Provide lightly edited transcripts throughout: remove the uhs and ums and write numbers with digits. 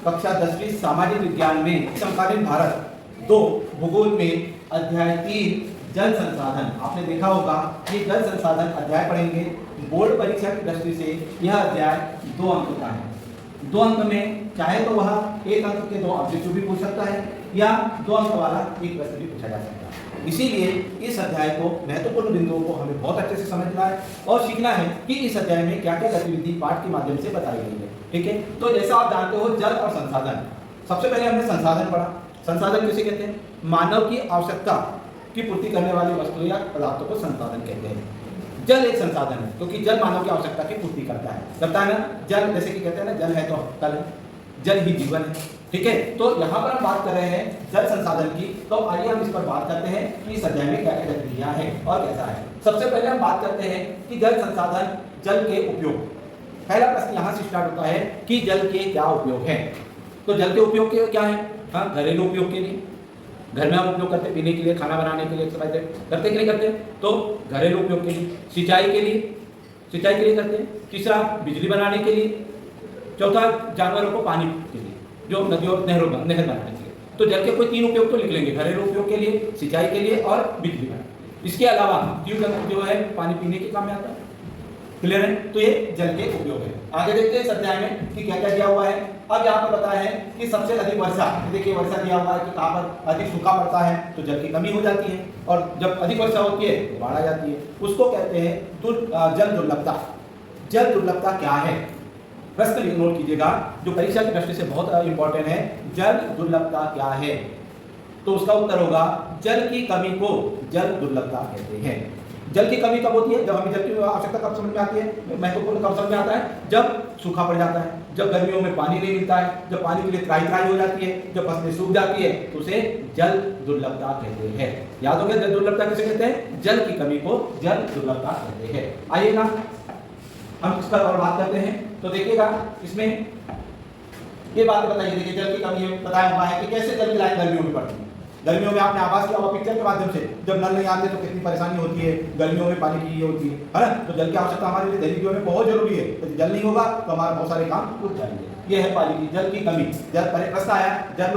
कक्षा 10वीं सामाजिक विज्ञान में समकालीन भारत 2 भूगोल में अध्याय 3 जल संसाधन। आपने देखा होगा कि जल संसाधन अध्याय पढ़ेंगे। बोर्ड परीक्षा की दृष्टि से यह अध्याय 2 अंक का है। 2 अंक में चाहे तो वह 1 अंक के 2 ऑब्जेक्टिव भी पूछ सकता है या 2 अंक वाला एक प्रश्न भी पूछा जा सकता है। इसीलिए इस अध्याय को महत्वपूर्ण बिंदुओं को हमें बहुत अच्छे से समझना है और सीखना है कि इस अध्याय में क्या क्या गतिविधि पाठ के माध्यम से बताई गई है। ठीक है, तो जैसा आप जानते हो जल और संसाधन। सबसे पहले हमने संसाधन पढ़ा। संसाधन किसे कहते हैं? मानव की आवश्यकता की पूर्ति करने वाली वस्तु या पदार्थों को संसाधन कहते हैं। जल एक संसाधन है क्योंकि जल मानव की आवश्यकता की पूर्ति करता है ना। जल जैसे कि कहते हैं ना, जल है तो कल, जल ही जीवन है। ठीक है, तो यहाँ पर हम बात कर रहे हैं जल संसाधन की। तो आइए हम इस पर बात करते हैं कि इस अध्याय में क्या क्या गतिविधियां हैं और कैसा है। सबसे पहले हम बात करते हैं कि जल संसाधन, जल के उपयोग। पहला प्रश्न यहाँ से स्टार्ट होता है कि जल के क्या उपयोग हैं। तो जल के उपयोग के क्या है? हाँ, घरेलू उपयोग के लिए, घर में हम उपयोग करते हैं, पीने के लिए, खाना बनाने के लिए, एक्सरसाइज करते कि नहीं करते? तो घरेलू उपयोग के लिए। सिंचाई के लिए करते हैं। तीसरा, बिजली बनाने के लिए। चौथा, जानवरों को पानी के लिए, जो नदियों नहर बनाने के लिए। तो जल के कोई 3 उपयोग तो लिख लेंगे, घरेलू उपयोग के लिए, सिंचाई के लिए और बिजली बनाने। इसके अलावा जो है पानी पीने के काम में आता है। क्लियर है? तो ये जल के उपयोग है। आगे देखते हैं इस अध्याय में कि क्या क्या दिया हुआ है। अब यहाँ पर बताया है कि सबसे अधिक वर्षा, देखिए वर्षा दिया हुआ है कि कहाँ पर अधिक सूखा पड़ता है तो जल की कमी हो जाती है, और जब अधिक वर्षा होती है तो बाढ़ आ जाती है। उसको कहते हैं जल दुर्लभता। जल दुर्लभता क्या है? प्रश्न नोट कीजिएगा, जो परीक्षा की दृष्टि से बहुत इंपॉर्टेंट है। जल दुर्लभता क्या है? तो उसका उत्तर होगा जल की कमी को जल दुर्लभता कहते हैं। जल की कमी कब होती है? जब हमें जल की आवश्यकता कब समझ में आती है, महत्वपूर्ण कब समझ में आता है? जब सूखा पड़ जाता है, जब गर्मियों में पानी नहीं मिलता है, जब पानी के लिए त्राही हो जाती है, जब फसलें सूख जाती है, तो उसे जल दुर्लभता कहते हैं। याद हो गया जल दुर्लभता किसे कहते हैं? जल की कमी को जल दुर्लभता कहते हैं। आइए ना हम इस पर और बात करते हैं। तो देखिएगा इसमें ये बात बताइए। देखिए जल की कमी बताया हुआ है कि कैसे जल की लाइन गर्मियों में पड़ती है। गर्मियों में आपने आवाज किया हुआ पिक्चर के माध्यम से, जब नल नहीं आते तो कितनी परेशानी होती है, गर्मियों में पानी की ये होती है ना। तो जल की आवश्यकता हमारे लिए दैनिक जीवन में बहुत जरूरी है। तो जल नहीं होगा तो हमारे बहुत सारे काम रुक जाएंगे। ये है पानी की जल की कमी। जल पहले प्रश्न आया, जल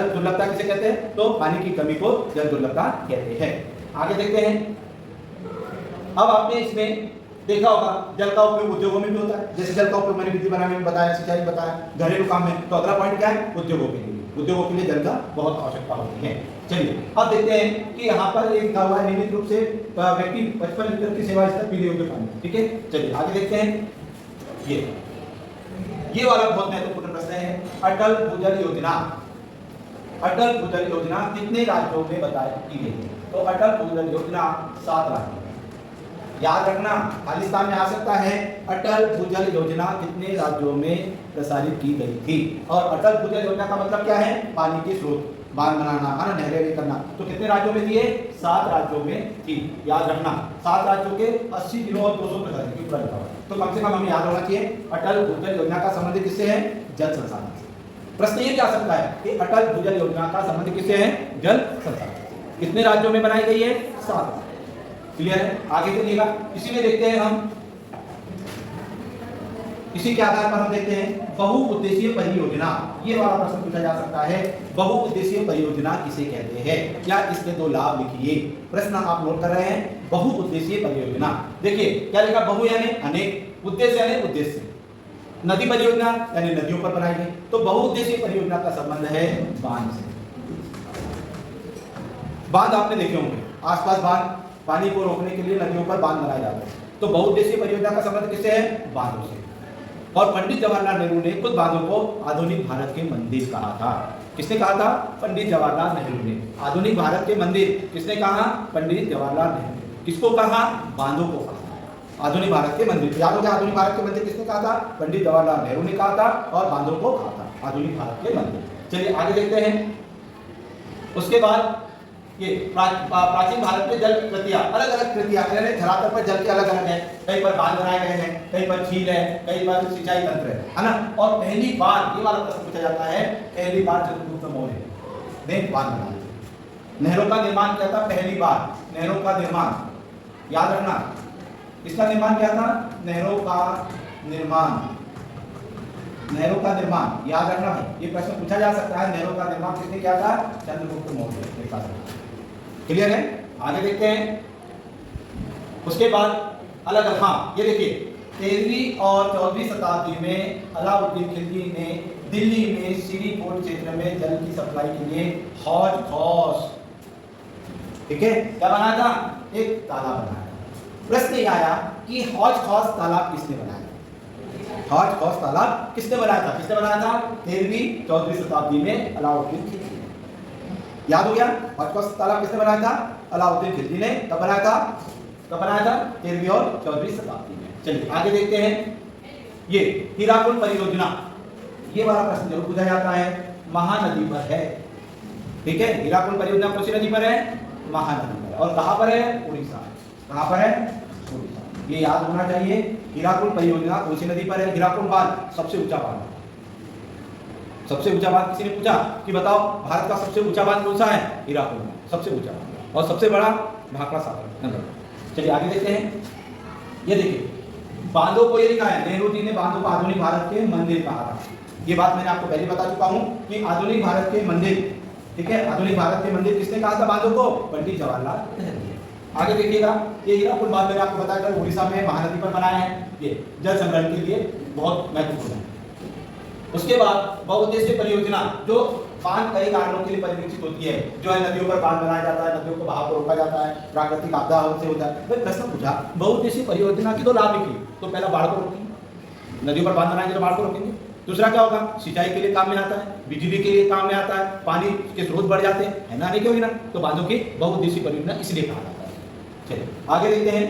दुर्लभता किसे कहते हैं? तो पानी की कमी को जल दुर्लभता कहते हैं। आगे देखते हैं। अब आपने इसमें देखा होगा जल का उपयोग उद्योगों में भी होता है। जैसे जल का उपयोग मैंने बिजली बनाने में बताया, सिंचाई में बताया, घरेलू काम में। तो अगला पॉइंट क्या है? उद्योगों के लिए। उद्योगों के लिए जल का बहुत आवश्यकता होती है। चलिए अब देखते हैं कि यहाँ पर एक लिखा हुआ है नियमित रूप से व्यक्ति 55 लीटर की सेवा स्तर पीने योग्य पानी। ठीक है, चलिए आगे देखते हैं। ये वाला बहुत महत्वपूर्ण प्रश्न है। अटल भूजल योजना। अटल भूजल योजना कितने राज्यों में बताई की गई है? तो अटल भूजल योजना 7 राज्यों। याद रखना, खालिस्तान में आ सकता है। अटल भूजल योजना कितने राज्यों में प्रसारित की गई थी? और अटल भूजल योजना का मतलब क्या है? पानी के स्रोत, बांध बनाना, है ना, नहरें करना। तो कितने राज्यों में थी? 7 राज्यों में थी। याद रखना, 7 राज्यों के 80 जिलों और 200 प्रसारित की। तो कम से कम हमें याद होना चाहिए अटल भूजल योजना का संबंध किससे है? जल संसाधन से। प्रश्न ये क्या सकता है कि अटल भूजल योजना का संबंध किससे है? जल संसाधन। कितने राज्यों में बनाई गई है? 7। क्लियर है? आगे चलिएगा। इसी में देखते हैं हम, इसी के आधार पर हम देखते हैं बहुउद्देशीय परियोजना। ये वाला प्रश्न पूछा जा सकता है, बहुउद्देशीय परियोजना किसे कहते हैं? या इसके 2 लाभ लिखिए। प्रश्न आप नोट कर रहे हैं, बहुउद्देशीय परियोजना। देखिए क्या लिखा? बहु यानी अनेक, उद्देश्य यानी उद्देश्य। नदी परियोजना यानी नदियों पर बनाई गई। तो बहुउद्देशीय परियोजना का संबंध है बांध से। बांध आपने देखे होंगे, आसपास बांध, पानी को रोकने के लिए नदियों पर बांध बनाए जाते हैं। तो बहुउद्देशीय परियोजना का संबंध किससे है? बांधों से। और पंडित जवाहरलाल नेहरू ने खुद बांधों को आधुनिक भारत के मंदिर कहा था। किसने कहा था? पंडित जवाहरलाल नेहरू ने। आधुनिक भारत के मंदिर किसने कहा? पंडित जवाहरलाल नेहरू। किसको कहा? बांधों को कहा आधुनिक भारत के मंदिर। याद हो गया, आधुनिक भारत के मंदिर किसने कहा था? पंडित जवाहरलाल नेहरू ने कहा था, और बांधों को कहा था आधुनिक भारत के मंदिर। चलिए आगे देखते हैं। उसके बाद ये प्राचीन भारत में जल कृतियां, अलग अलग कृतियां, धरातल पर जल के अलग अलग है। कहीं पर बांध बनाए गए हैं, कहीं पर झील है, कहीं पर सिंचाई तंत्र है ना। और पहली बार ये वाला प्रश्न पूछा जाता है, पहली बार चंद्रगुप्त मौर्य ने बांध बनाया, नहरों का निर्माण किया था। पहली बार नहरों का निर्माण, याद रखना, इसका निर्माण किया था, नहरों का निर्माण नहरों का निर्माण, याद रखना है ये प्रश्न पूछा जा सकता है, नहरों का निर्माण किसने किया था? चंद्रगुप्त मौर्य ने किया था। क्लियर है? आगे देखते हैं। उसके बाद अलग अलग, हाँ ये देखिए 13वीं और 14वीं शताब्दी में अलाउद्दीन खिलजी ने दिल्ली में सीरी फोर्ट क्षेत्र में जल की सप्लाई के लिए हौज खौस, ठीक है, क्या बनाया था? एक तालाब बनाया था। प्रश्न ये आया कि हौज खौस तालाब किसने बनाया? हौज खौस तालाब किसने बनाया था? किसने बनाया था? 13वीं 14वीं शताब्दी में अलाउद्दीन खिलजी ने। याद हो गया? हौज खौस तालाब किसने बनाया था? अलाउद्दीन खिलजी ने। कब बनाया था? कब बनाया था? 13वीं और 14वीं शताब्दी में। चलिए आगे देखते हैं। ये हीराकुंड परियोजना, ये वाला प्रश्न जरूर पूछा जाता है, महानदी पर है, ठीक है। हीराकुंड परियोजना कौन सी नदी पर है? महानदी पर। और कहां पर है? उड़ीसा। कहां पर है? उड़ीसा। ये याद होना चाहिए। हीराकुंड परियोजना कौन सी नदी पर है? हीराकुंड बांध सबसे ऊंचा बांध। सबसे ऊंचा बांध किसी ने पूछा कि बताओ भारत का सबसे ऊंचा बांध कौन सा है? हीराकुंड, सबसे ऊंचा बांध। और सबसे बड़ा भाखड़ा सागर। चलिए आगे देखते हैं। ये देखिए बांधों को ये लिखा है, नेहरू जी ने बांधों को आधुनिक भारत के मंदिर कहा था। ये बात मैंने आपको पहले बता चुका हूं कि आधुनिक भारत के मंदिर, ठीक है, आधुनिक भारत के मंदिर किसने कहा था बांधों को? पंडित जवाहरलाल नेहरू ने। आगे देखिएगा, ये हीराकुंड बांध मैंने आपको बताया था उड़ीसा में महानदी पर बनाया है, ये जल संग्रहण के लिए बहुत महत्वपूर्ण है। उसके बाद बहुउद्देशीय परियोजना, जो बांध कई कारणों के लिए परिलक्षित होती है, जो है नदियों पर बांध बनाया जाता है, नदियों को बहाव को रोका जाता है, प्राकृतिक आपदा से होता है। भाई प्रश्न पूछा बहुउद्देशीय परियोजना की तो लाभ लिखी, तो पहला बाढ़ को रोकेंगे, नदियों पर बांध बनाएंगे तो बाढ़ को रोकेंगे। दूसरा क्या होगा? सिंचाई के लिए काम में आता है, बिजली के लिए काम में आता है, पानी के स्रोत बढ़ जाते हैं, है ना? नहीं क्यों ना? तो बांधों की बहुउद्देशीय परियोजना इसलिए कहा जाता है। चलिए आगे देखते हैं।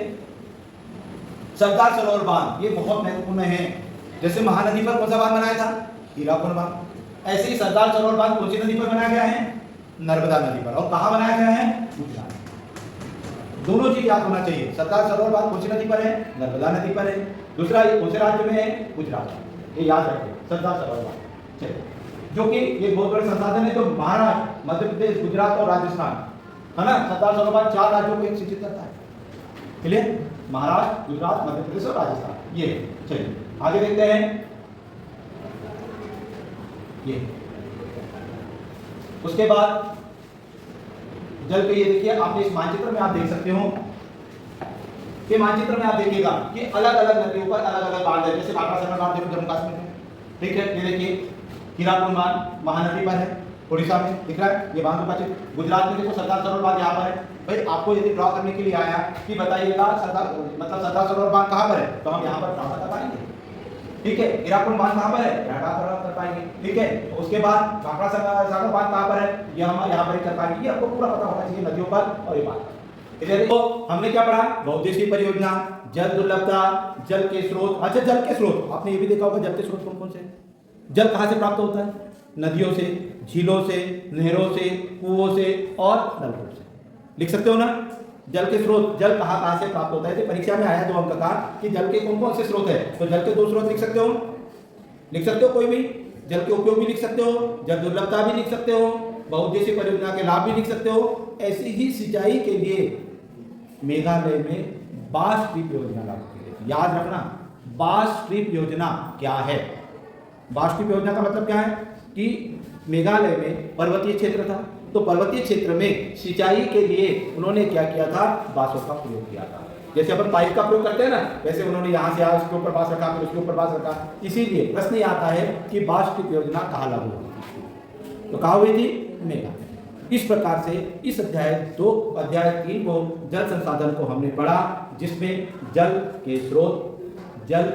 सरदार सरोवर बांध, ये बहुत महत्वपूर्ण है। जैसे महानदी पर कौन सा बांध बनाया था? हीराकुंड बांध। ऐसे ही सरदार सरोवर बांध कौन सी नदी पर बनाया गया है? नर्मदा नदी पर। और कहां बनाया गया है? गुजरात। दोनों चीज याद होना चाहिए। सरदार सरोवर बांध कौन सी नदी पर है? नर्मदा नदी पर है। दूसरा ये कौन से राज्य में है? गुजरात। ये याद रखिए, सरदार सरोवर बांध। चलिए, जो कि ये बहुत बड़े संसाधन है, तो महाराष्ट्र, मध्य प्रदेश, गुजरात और राजस्थान, है ना? सरदार सरोवर बांध 4 राज्यों को एक सिंचित करता है। क्लियर? महाराष्ट्र, गुजरात, मध्य प्रदेश और राजस्थान, ये। चलिए आगे देखते हैं। ये उसके बाद जल के, ये देखिए आपने इस मानचित्र में आप देख सकते हो कि मानचित्र में आप देखिएगा कि अलग अलग नदियों पर अलग अलग बांध है। जैसे भाखड़ा सागर बांध देखो जम्मू कश्मीर में, ठीक है। ये देखिए हीराकुंड बांध महानदी पर है, उड़ीसा में दिख रहा है ये बांध का चित्र। गुजरात में देखो सरदार सरोवर बांध यहाँ पर है। भाई आपको यदि ड्रॉ करने के लिए आया कि बताइएगा सरदार सरोवर बांध कहाँ पर है, तो हम यहाँ पर ड्रॉ कर पाएंगे, ठीक है। हीराकुंड बांध कहाँ पर है? ड्रॉ कर पाएंगे, ठीक है। उसके बाद भाखड़ा सागर बांध कहाँ पर है? ये हम यहाँ पर ही कर पाएंगे। ये आपको पूरा पता होना चाहिए नदियों पर और ये बात। तो हमने क्या पढ़ा? बहुउद्देशीय परियोजना, जल दुर्लभता, जल के स्रोत। अच्छा जल के स्रोत आपने ये भी देखा होगा, जल के स्रोत कौन कौन से? जल कहाँ से प्राप्त होता है? नदियों से, झीलों से, नहरों से, कुओं से और नलकूप से। लिख सकते हो ना? जल के स्रोत, जल कहाँ कहाँ से प्राप्त होता है? तो परीक्षा में आया 2 अंक का कि जल के कौन कौन से स्रोत है, तो जल के 2 स्रोत लिख सकते हो। लिख सकते हो कोई भी, जल के उपयोग भी लिख सकते हो, जल दुर्लभता भी लिख सकते हो, बहुउद्देशीय परियोजना के लाभ भी लिख सकते हो। ऐसी ही सिंचाई के लिए मेघालय में बास ट्रिप योजना लागू की गई। याद रखना, बास ट्रिप योजना क्या है? बास ट्रिप योजना का मतलब क्या है कि मेघालय में पर्वतीय क्षेत्र था, तो पर्वतीय क्षेत्र में सिंचाई के लिए उन्होंने क्या किया था? बांसों का प्रयोग किया था। जैसे अपन पाइप का प्रयोग करते हैं ना, वैसे उन्होंने यहाँ से यहाँ उसके ऊपर बांस रखा, फिर उसके ऊपर बांस रखा। इसीलिए प्रश्न ये आता है कि बास ट्रिप योजना कहाँ लागू हुई थी? तो कहाँ हुई थी? मेघालय। इस प्रकार से इस अध्याय 3 को जल संसाधन को हमने पढ़ा, जिसमें जल के स्रोत, जल,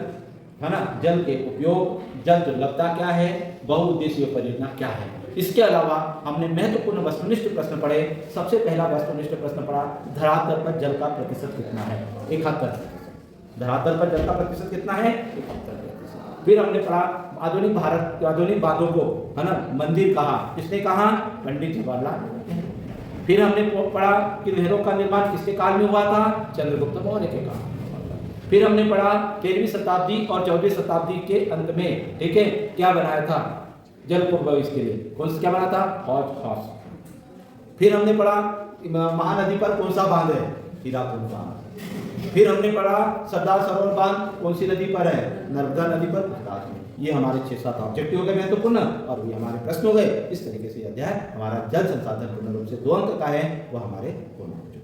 है ना, जल के उपयोग, जल दुर्लभता क्या है, बहुउद्देशीय परियोजना क्या है। इसके अलावा हमने महत्वपूर्ण वस्तुनिष्ठ प्रश्न पढ़े। सबसे पहला वस्तुनिष्ठ प्रश्न पढ़ा, धरातल पर जल का प्रतिशत कितना है? 71%। धरातल पर जल का प्रतिशत कितना है? 71%। फिर हमने पढ़ा आधुनिक भारत, आधुनिक बांधों को, है ना, मंदिर कहा, किसने कहा? पंडित जवाहरलाल। फिर हमने पढ़ा कि नहरों का निर्माण किसके काल में हुआ था? चंद्रगुप्त मौर्य के काल में। फिर हमने पढ़ा 13वीं शताब्दी और 14वीं शताब्दी के अंत में, ठीक है, क्या बनाया था जल को भविष्य के लिए? कौन सा क्या बना था? हौज खौस। फिर हमने पढ़ा महानदी पर कौन सा बांध है? हीराकुंड बांध। फिर हमने पढ़ा सरदार सरोवर बांध कौन सी नदी पर है? नर्मदा नदी पर, गुजरात में। ये हमारे 6-7 ऑब्जेक्टिव हो गए महत्वपूर्ण और ये हमारे प्रश्न हो गए। इस तरीके से अध्याय हमारा जल संसाधन पूर्ण रूप से 2 अंक का है, वह हमारे पूर्ण हो चुका है।